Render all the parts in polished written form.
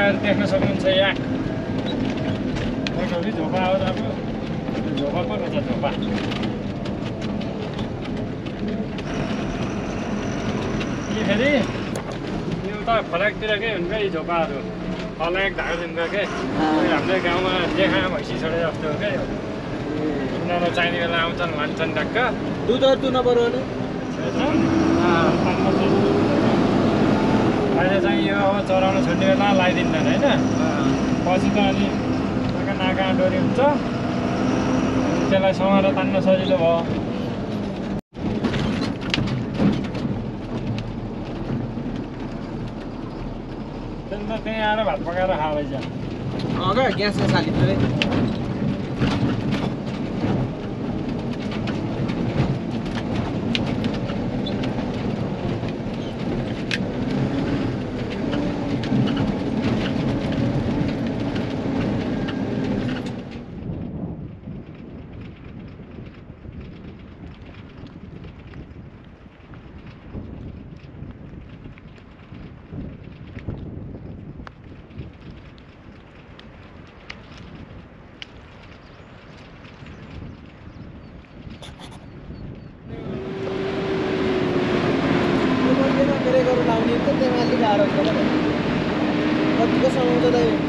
झोपाहरू देख्न सक्नुहुन्छ यहाँ झोपा हो राम्रो झोपा पो रहेछ झोपा कि फेरि यो त फलाकतिरकै हुन्छ यी झोपाहरू फलाक धागोदेखिको हामीले गाउँमा देखा भैँसी छोडे जस्तो हो क्या यो उनीहरू चाहिने बेला आउँछन् लान्छन् ढक्क दुधहरू दुन पर्यो भने अहिले चाहिँ यो अब चराउन छोड्ने बेला लगाइदिन्छन् होइन पछि त अनि नाका डोरी हुन्छ त्यसलाई समाएर तान्न सजिलो भयो त्यहाँदेखि त्यहीँ आएर भात पकाएर खाँदैछ क्या ग्यासमा सालिँदै कतिको समाउँछ त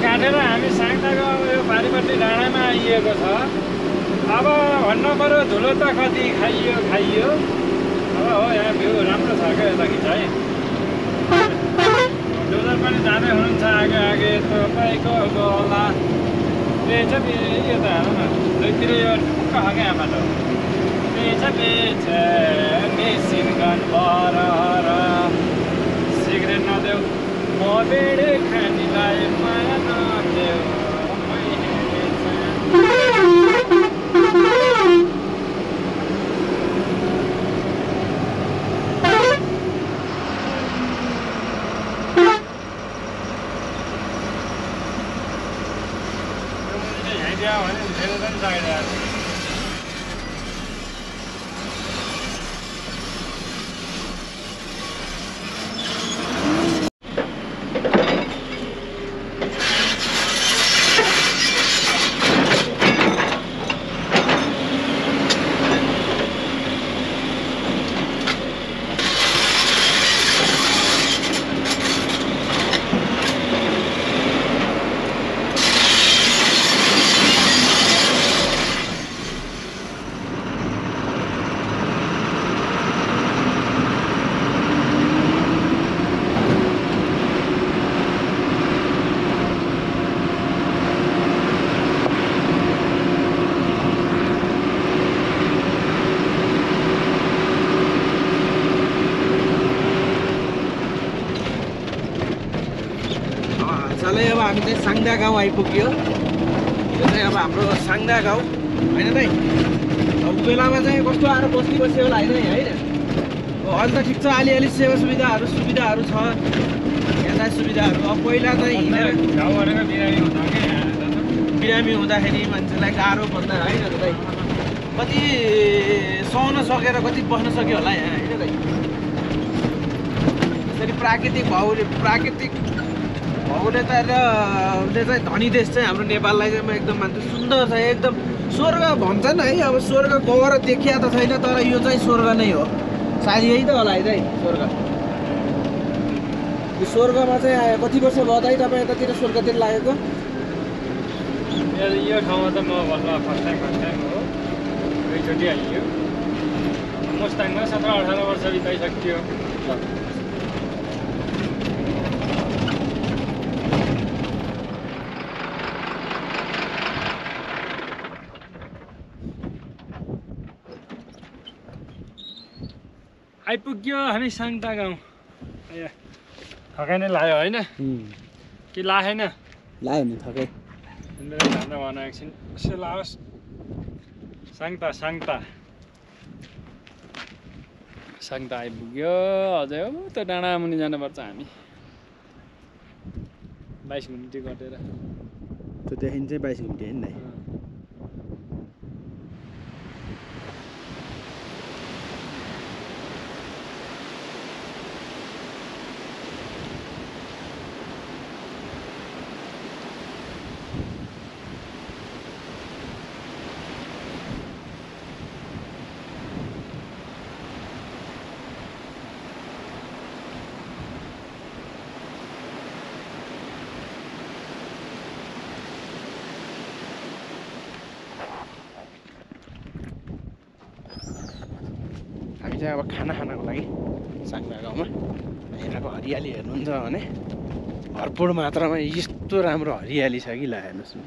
काटेर हामी साङ्ताको यो पारिपट्टि डाँडामा आइएको छ अब भन्नु पर्यो धुलो त कति खाइयो अब हो यहाँ भ्यू राम्रो छ क्या यता खिचाइ डोजर पनि जाँदै हुनुहुन्छ आगे तपाईँको गोला पेछ यो त हेर्नु न दुईतिर यो ठुक्क छ क्या यहाँबाट पेछ मेसिन गन भर सिगरेट नदेऊ म बेडे खानीलाई माया नदेऊ हामी चाहिँ साङ्दा गाउँ आइपुग्यो। यो चाहिँ अब हाम्रो साङ्दा गाउँ होइन दाइ। अब बेलामा चाहिँ कस्तो आएर बस्ती बस्यो होला होइन होइन। अहिले त ठिक छ, अलिअलि सेवा सुविधाहरू छ यातायात सुविधाहरू। अब पहिला चाहिँ हिँडेर बिरामी हुँदाखेरि मान्छेलाई गाह्रो पर्दा होइन त दाइ। कति सहन सकेर कति बस्न सक्यो होला यहाँ होइन दाइ। यसरी प्राकृतिक भौगोलिकताले चाहिँ धनी देश चाहिँ हाम्रो नेपाललाई चाहिँ म एकदम मान्छु। सुन्दर छ एकदम, स्वर्ग भन्छन् है। अब स्वर्ग गएर देखिया त छैन, तर यो चाहिँ स्वर्ग नै हो सायद। यही त होला है दाइ स्वर्ग। यो स्वर्गमा चाहिँ कति वर्ष भयो दाइ तपाईँ यतातिर स्वर्गतिर लागेको? यो ठाउँमा त म भन्न फर्स्ट टाइम हो, दुईचोटि आइयो। मुस्ताङमा 17-18 वर्ष बिताइसक्यो। आइपुग्यो हामी साङ्ता गाउँ। थकाइ नै लाग्यो होइन कि लागेन? लाग्यो नि थकै। जाँदा भन एकछिन यसो लाओस्। साङ्ता आइपुग्यो। अझै हो त डाँडा मुनि जानुपर्छ हामी 22 घुम्ती कटेर। त्यहाँदेखि चाहिँ 22 घुम्ती होइन दाइ। हामी चाहिँ अब खाना खानको लागि साङ्दा गाउँमा। यताको हरियाली हेर्नुहुन्छ भने भरपुर मात्रामा यस्तो राम्रो हरियाली छ कि ला हेर्नुहोस् न।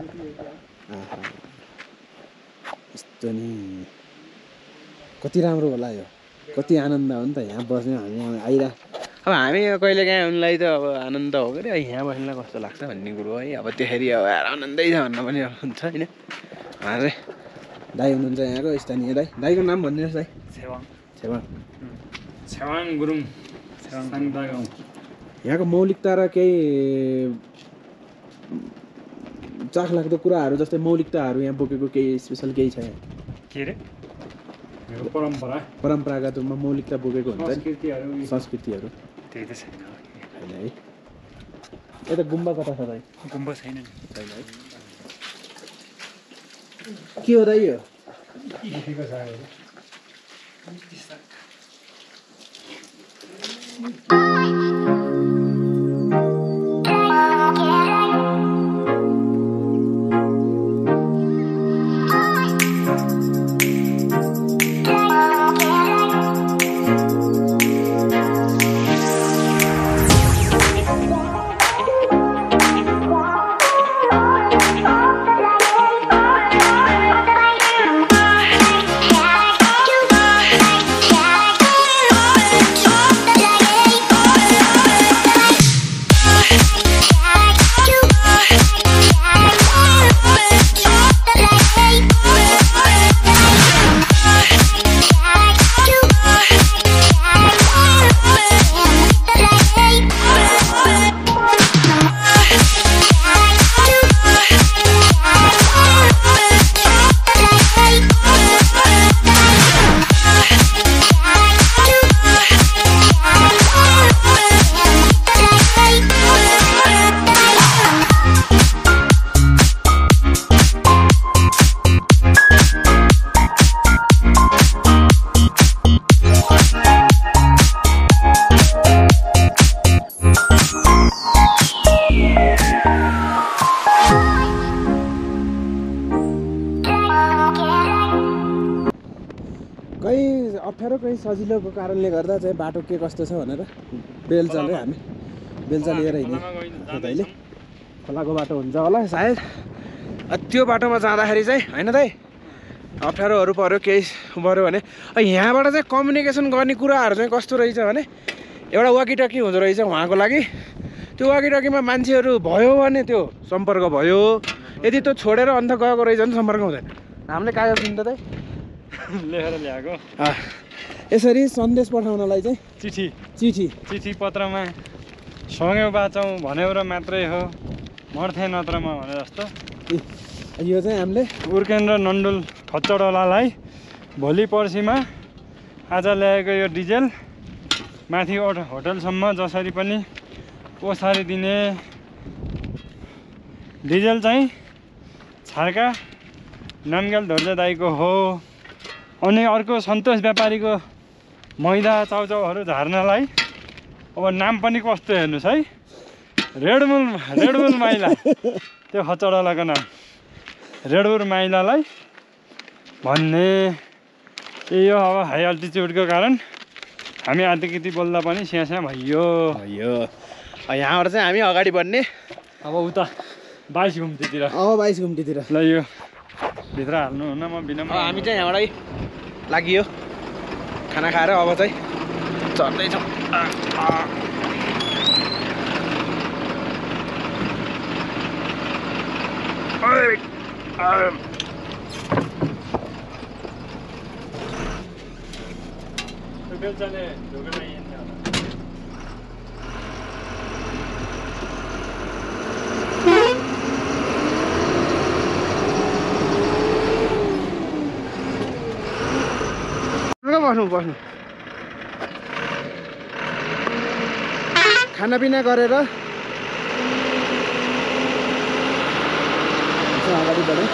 यस्तो नि कति राम्रो होला यो, कति आनन्द हो नि त यहाँ बस्ने। हामी आइरह अब हामी कहिलेकाहीँ उनलाई त अब आनन्द हो कि यहाँ बस्नेलाई कस्तो लाग्छ भन्ने कुरो है। अब त्यसरी अब आनन्दै छ भन्न पनि हुन्छ होइन। उहाँ चाहिँ दाइ हुनुहुन्छ यहाँको स्थानीय दाइ। दाइको नाम भनिदिनुहोस् दाइ। छेवाङ गुरुङ, साङ्ता गाउँ। यहाँको मौलिकता र केही चाखलाग्दो कुराहरू जस्तै मौलिकताहरू यहाँ बोकेको केही स्पेसल केही छ यहाँ? के अरे परम्परागत रूपमा मौलिकता बोकेको हुन्छ संस्कृतिहरू त्यही त छैन है। यता गुम्बा कता छ दाइ? गुम्बा छैन है। के हो दाइ यो? अप्ठ्यारो कहीँ सजिलोको कारणले गर्दा चाहिँ बाटो के कस्तो छ भनेर बेलचाले हामी बेलचा लिएर हिँड्यौँ। दाइले खोलाको बाटो हुन्छ होला सायद। त्यो बाटोमा जाँदाखेरि चाहिँ होइन दाइ अप्ठ्यारोहरू पऱ्यो केही पऱ्यो भने यहाँबाट चाहिँ कम्युनिकेसन गर्ने कुराहरू चाहिँ कस्तो रहेछ भने एउटा वाकिटकी हुँदो रहेछ उहाँको लागि। त्यो वाकिटकीमा मान्छेहरू भयो भने त्यो सम्पर्क भयो, यदि त्यो छोडेर अन्त गएको रहेछ भने सम्पर्क हुँदैन। हामीले कागज दिन्छ त लेखेर ल्याएको यसरी सन्देश पठाउनलाई चाहिँ चिठी चिठी पत्रमा सँगै बाँचौँ भन्यो र मात्रै हो, मर्थे नत्र म भने जस्तो। यो चाहिँ हामीले उर्केन्द्र नन्दुल खच्चडलालाई भोलि पर्सिमा आज ल्याएको यो डिजेल माथि होटलसम्म जसरी पनि ओसारी दिने। डिजेल चाहिँ छार्का नामग्याल धोर्जे दाईको हो। अनि अर्को सन्तोष व्यापारीको मैदा चाउचाउहरू झार्नलाई अब नाम पनि कस्तो हेर्नुहोस् है, रेडबुल माइला, त्यो खच्चडलाको नाम रेडबुल माइलालाई भन्ने। यो अब हाई अल्टिच्युडको कारण हामी आधिकिति बोल्दा पनि स्यास्या भइयो। यहाँबाट चाहिँ हामी अगाडि बढ्ने अब उता 22 घुम्तीतिर। 22 घुम्तीतिर ल यो भित्र हाल्नु हुन, म बिना हामी चाहिँ यहाँबाटै लागियो खाना खाएर अब चाहिँ चढ्दैछौँ। बेलचाले ढोका लगाइन्छ होला। बस्नु खानापिना गरेर अगाडि बढौँ।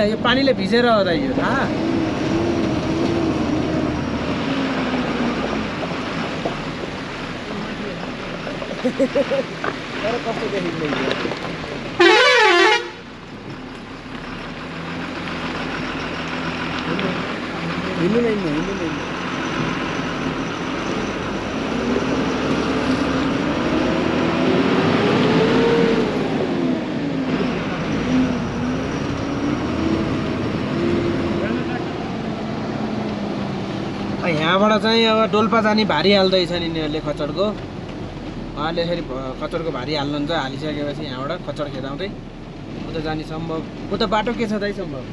यो पानीले भिजेर हो दाइ यो थाहा तर कस्तो देखिँदैन हिँड्नु नै यहाँबाट चाहिँ अब डोल्पा जाने भारी हाल्दैछ नि यिनीहरूले खच्चडको उहाँले यसरी खच्चडको भारी हाल्नुहुन्छ हालिसकेपछि यहाँबाट खच्चड खेदाउँदै उता जाने सम्भव उता बाटो के छ दाइ सम्भव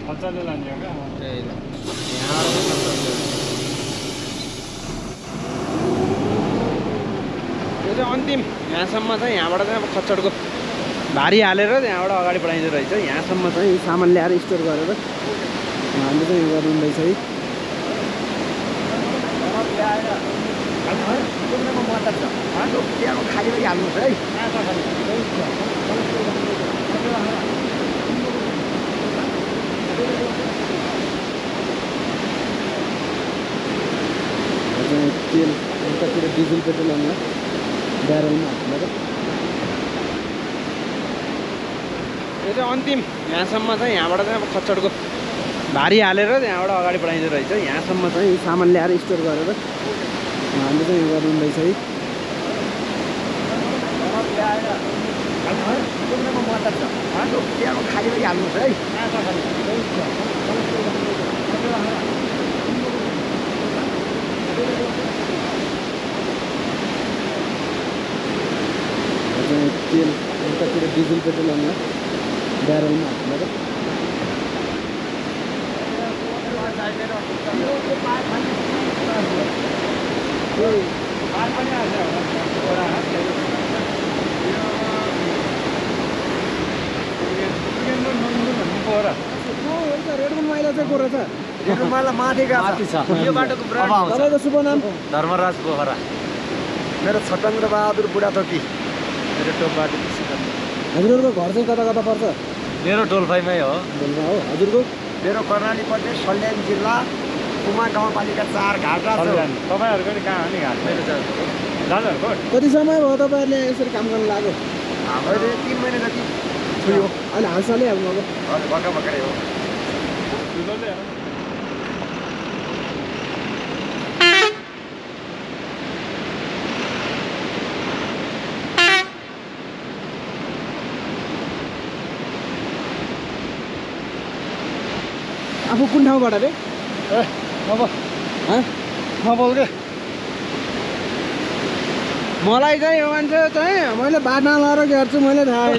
खच्चडले लाने हो क्या त्यही त यहाँबाट यो चाहिँ अन्तिम यहाँसम्म चाहिँ यहाँबाट चाहिँ अब खच्चडको भारी हालेर यहाँबाट अगाडि बढाइँदो रहेछ यहाँसम्म चाहिँ सामान ल्याएर स्टोर गरेर हामीले चाहिँ यो गर्नुहुँदैछ है खाली हाल्नुहोस् है तेल उतातिर डिजल पेट्रोल हाल्नु ब्यारलमा हाल्नु यो चाहिँ अन्तिम यहाँसम्म चाहिँ यहाँबाट चाहिँ अब खच्चडको भारी हालेर यहाँबाट अगाडि बढाइँदो रहेछ यहाँसम्म चाहिँ सामान ल्याएर स्टोर गरेर हामीले चाहिँ यो गर्नुहुँदैछ है खाली हाल्नुहोस् है तेल उतातिर डिजल पेट्रोल हाल्नु ब्यारलमा हाल्नु रेडबुल माइला चाहिँ गोरा छ रेडबुल माइला माथि छ यो बाटोको तपाईँको शुभ नाम धर्मराज बोखरा मेरो छटङ्ग्र बहादुर बुढाथोकी मेरो टोपबाट हजुरहरूको घर चाहिँ कता कता पर्छ मेरो डोल्पामै हो डोल्पा हो हजुरको मेरो कर्णाली प्रदेश सल्यान जिल्ला कुमा गाउँपालिका 4 घाटा छ तपाईँहरूको नि कहाँ हो नि घाट मेरो दादाहरूको कति समय भयो तपाईँहरूले यसरी काम गर्न लाग्यो अहिले 3 महिना जति थियो अहिले हालसालै हाल्नुभएको भर्खर भर्खरै हो आफू कुन ठाउँबाट रे अब बोल के मलाई चाहिँ यो मान्छे चाहिँ मैले बाटो लाएर गर्छु मैले थाहा होइन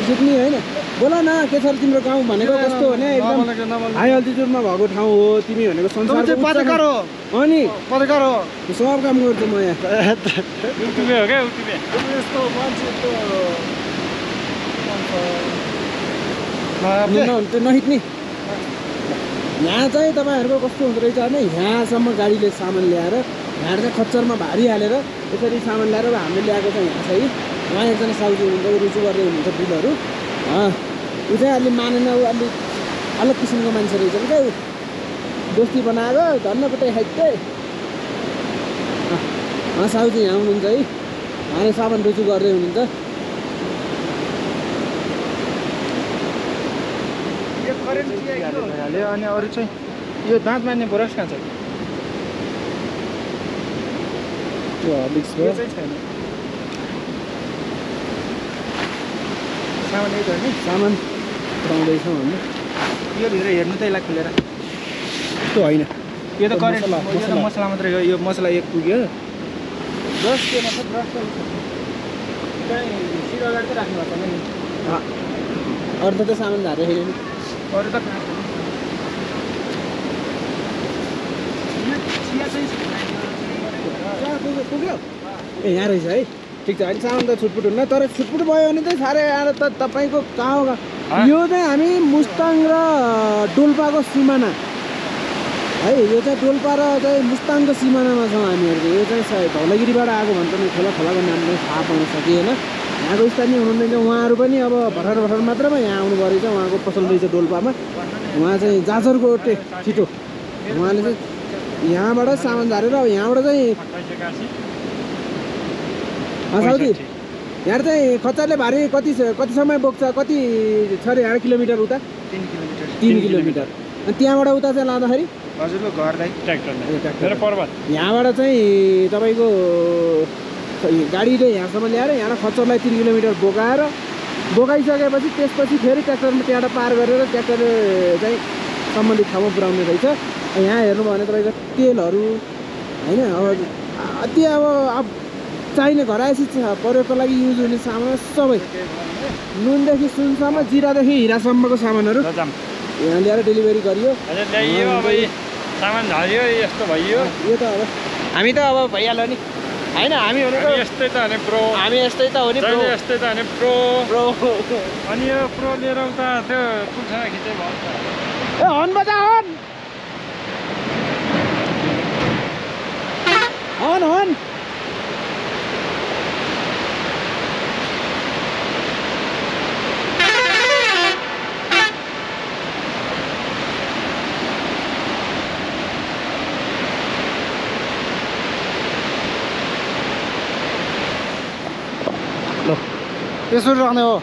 सिक्ने होइन बोल न के छ तिम्रो गाउँ भनेको कस्तो हो भने एकदम हाई अल्टिट्युडमा भएको ठाउँ हो तिमी भनेको संसारको पत्रकार हो अनि पत्रकार हो सब काम गर्छु म यहाँ युट्युबे हो क्या युट्युबे यस्तो मान्छे त्यो नहिट्ने यहाँ चाहिँ तपाईँहरूको कस्तो हुँदो रहेछ भने यहाँसम्म गाडीले सामान ल्याएर यहाँ चाहिँ खच्चरमा भारी हालेर यसरी सामान ल्याएर हामीले ल्याएको छ यहाँ चाहिँ उहाँ एकजना साउजी हुनुहुन्छ रुचु गर्दै हुनुहुन्छ बिलहरू ऊ चाहिँ अलि मानेन ऊ अलि अलग किसिमको मान्छे रहेछ नि क्या ऊ दोस्ती बनाएको धन्नपट्टि खाइते उहाँ साउजी यहाँ हुनुहुन्छ है उहाँले सामान रुचु गर्दै हुनुहुन्छ अनि अरू चाहिँ यो दाँत मान्ने ब्रस कहाँ छ त्यो हर्लिक्स भयो छैन सामान यही त हो नि सामान पुऱ्याउँदैछौँ हामी यो भित्र हेर्नु त यसलाई खुलेर त्यो होइन यो त करेन्ट यो त मसला मात्रै हो यो मसला एक पुग्यो ब्रस के मतलब ब्रस सिर अगाडि त राख्नु भएको नि अरू त सामान झारेर हेऱ्यो नि अरू त पुग्यो ए यहाँ रहेछ है ठिक छ अहिले सामान त छुटपुट हुन्न तर छुटपुट भयो भने चाहिँ साह्रै आएर त तपाईँको कहाँ हो यो चाहिँ हामी मुस्ताङ र डोल्पाको सिमाना है यो चाहिँ डोल्पा र चाहिँ मुस्ताङको सिमानामा छौँ हामीहरू यो चाहिँ धौलागिरीबाट आएको भन्छ नि खोला खोलाको नामले थाहा पाउन सकिएन यहाँको स्थानीय हुनुहुँदैन उहाँहरू पनि अब भर्खर मात्रमा यहाँ आउनु रहेछ उहाँको पसल रहेछ डोल्पामा उहाँ चाहिँ जाजरको छिटो उहाँले चाहिँ यहाँबाट सामान झारेर अब यहाँबाट चाहिँ साउदी यहाँ चाहिँ खच्चरले भारी कति समय बोक्छ कति छ अरे यहाँ किलोमिटर उता 3 किलोमिटर अनि त्यहाँबाट उता चाहिँ लाँदाखेरि हजुरको घर दाइ ट्र्याक्टर पर्वत यहाँबाट चाहिँ तपाईँको गाडीले यहाँसम्म ल्याएर यहाँ खच्चरलाई 3 किलोमिटर बोकाइसकेपछि त्यसपछि फेरि ट्र्याक्टरमा त्यहाँबाट पार गरेर ट्र्याक्टर चाहिँ सम्बन्धित ठाउँमा पुर्याउने रहेछ यहाँ हेर्नुभयो भने तपाईँको तेलहरू होइन अब त्यो अब चाहिने घरायसी प्रयोगको लागि युज हुने सामान सबै नुनदेखि सुनसम्म जिरादेखि हिरासम्मको सामानहरू यहाँ ल्याएर डेलिभरी गरियो अब सामान झऱ्यो यस्तो भइयो यो त अब हामी त अब भइहाल्यो नि होइन हामी भनेको यस्तै त हो नि प्रो हामी यस्तै त हो नि यस्तै त हो नि प्रो अनि यो प्रो लिएर उता त्यो पुल्छामा खिचै भयो ए हर्न बजा हर्न त्यसरी राख्ने हो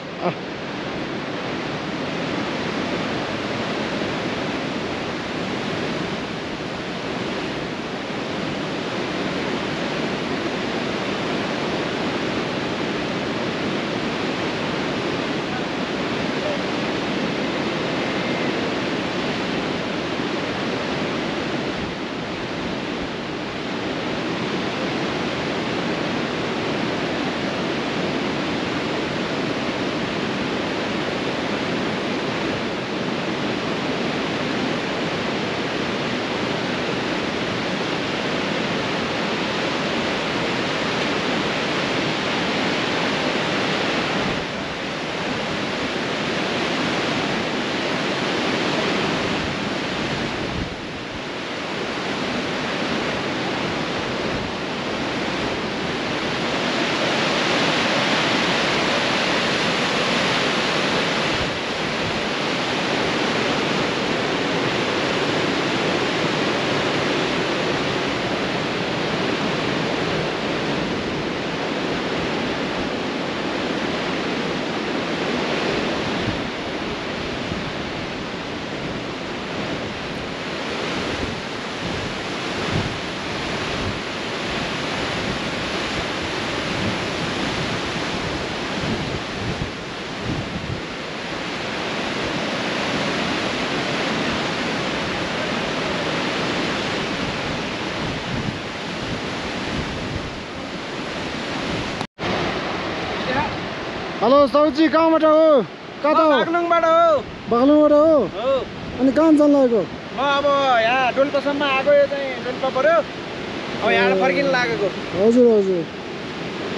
हेलो साउजी कहाँबाट हो कता हो बागलुङबाट हो बागलुङबाट हो अनि कहाँ जान लागेको म अब यहाँ डोल्पासम्म आएको यो चाहिँ डोल्पा पर्यो अब यहाँ फर्किन लागेको हजुर हजुर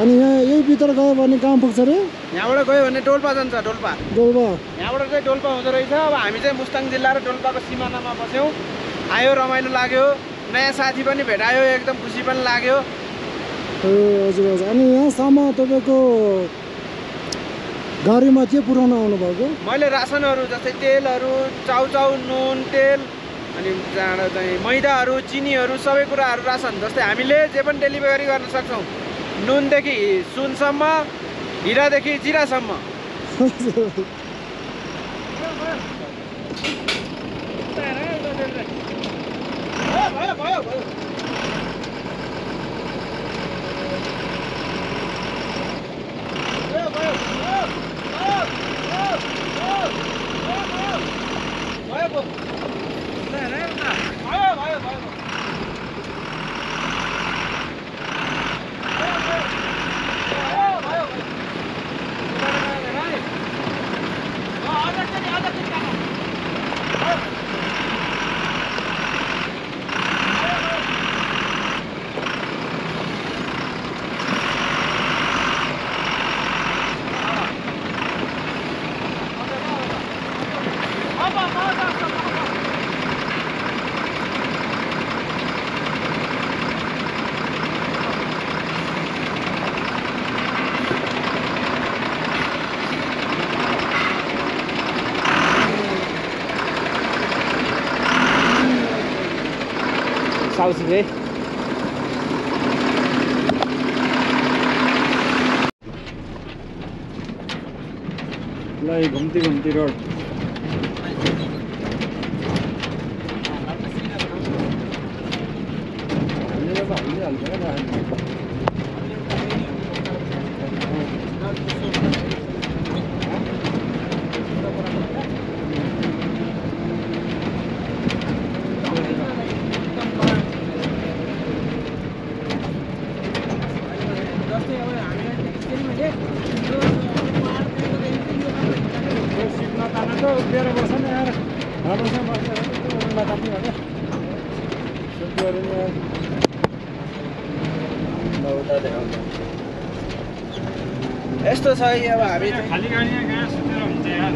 अनि यहाँ यही भित्र गयो भने कहाँ पुग्छ रे यहाँबाट गयो भने डोल्पा जान्छ डोल्पा यहाँबाट चाहिँ डोल्पा हुँदो रहेछ अब हामी चाहिँ मुस्ताङ जिल्ला र डोल्पाको सिमानामा बस्यौँ आयो रमाइलो लाग्यो नयाँ साथी पनि भेटायो एकदम खुसी पनि लाग्यो ए हजुर हजुर अनि यहाँसम्म तपाईँको गाडीमा के पुऱ्याउन आउनुभएको मैले रासनहरू जस्तै तेलहरू चाउचाउ नुन तेल अनि त्यहाँबाट चाहिँ मैदाहरू चिनीहरू सबै कुराहरू रासन जस्तै हामीले जे पनि डेलिभरी गर्न सक्छौँ नुनदेखि सुनसम्म हिरादेखि जिरासम्म आउँछु है ल घुम्ती घुम्ती रोड उभिएर बस्छ नि यार राम्रोसँग बस्छ कति भयो यस्तो छ कि अब हामी खाली गाडीमा कहाँ सुतेर हुन्छ यार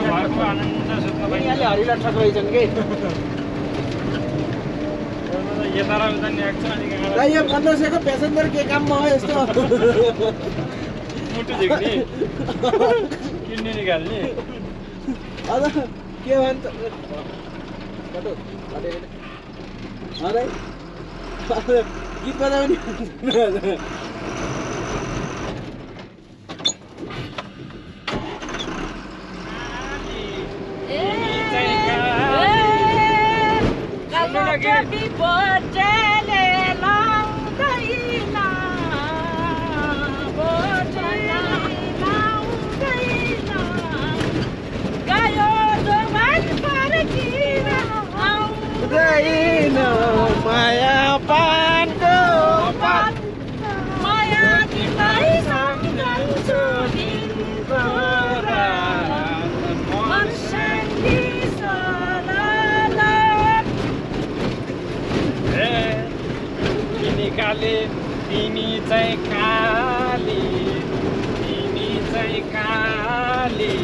घरको आनन्द सुत्न यहाँले हरिला ठक रहेछन् कि यता र उता नि आएको छ अनि यो 1500 को प्यासेन्जर के काममा हो यस्तो मुटु झिक्ने किन्ने निकाल्ने अझ के भन्छ गीत बजाउने माया पानको पात माया तिमीलाई सम्झन्छु दिनको रात मर्सँगी सलाला तिमी काले तिमी चाहिँ काली तिमी चाहिँ काली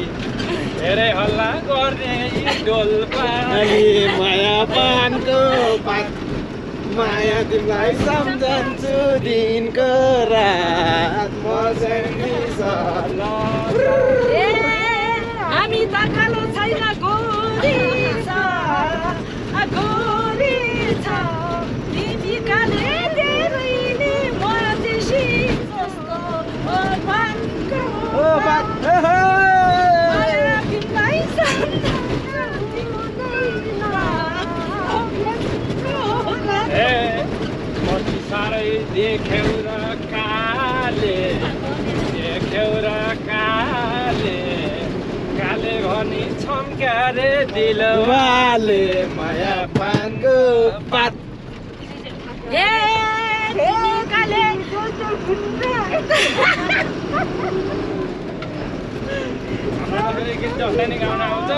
धेरै हल्ला गर्ने डोल्पाली माया पानको पात माया तिमीलाई सम्झन्छु दिनको रात मर्सँगी सलाला हामी त कालो छैन गोरी छ तिमी काले धेरैले म देशी जस्तो साह्रै देख्यौ र काले काले भनी छम्क्यारे दिलवाले माया पानको पात गीत जस्तै नै गाउन आउँछ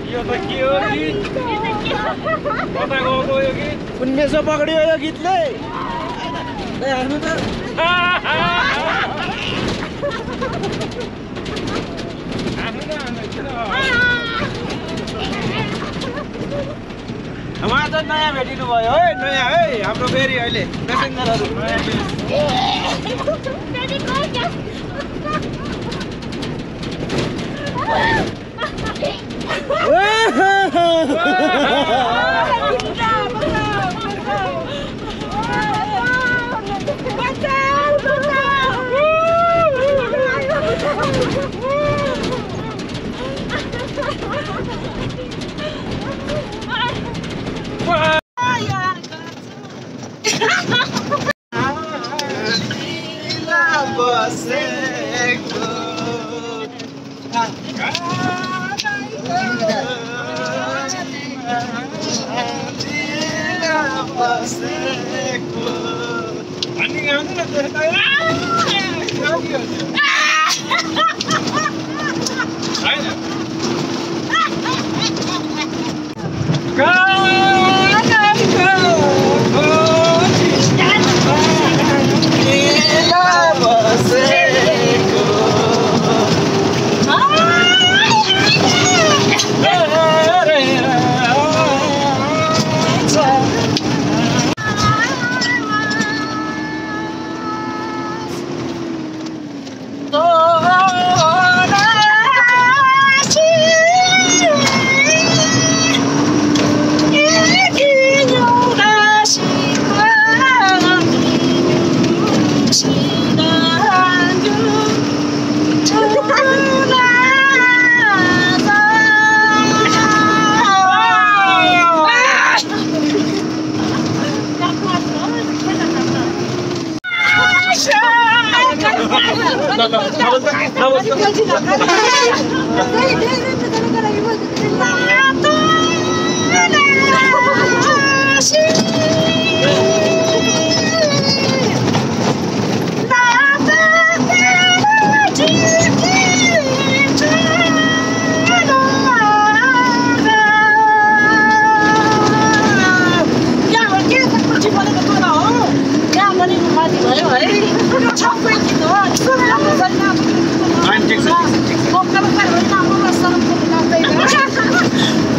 यो त के हो गीत कता गएको यो गीत उन्मेषो पक्रियो यो गीतले हेर्नु त उहाँ त नयाँ भेटिनु भयो है नयाँ है हाम्रो फेरि अहिले प्यासेन्जरहरू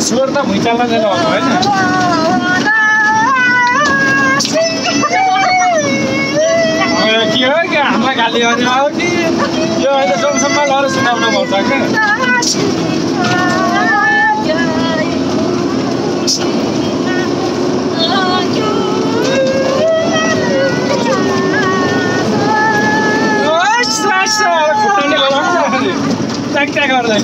स्वर त भुइँचालो दिनु होइन के हो क्या हामीलाई गाली गर्ने हो कि यो अहिले जमसम्म लहर सुनाउनु पर्छ क्या खुट्टाले लगाउँछ ट्याक ट्याक गर्दै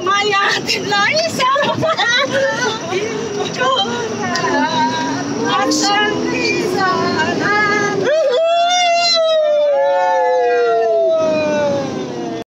Maya,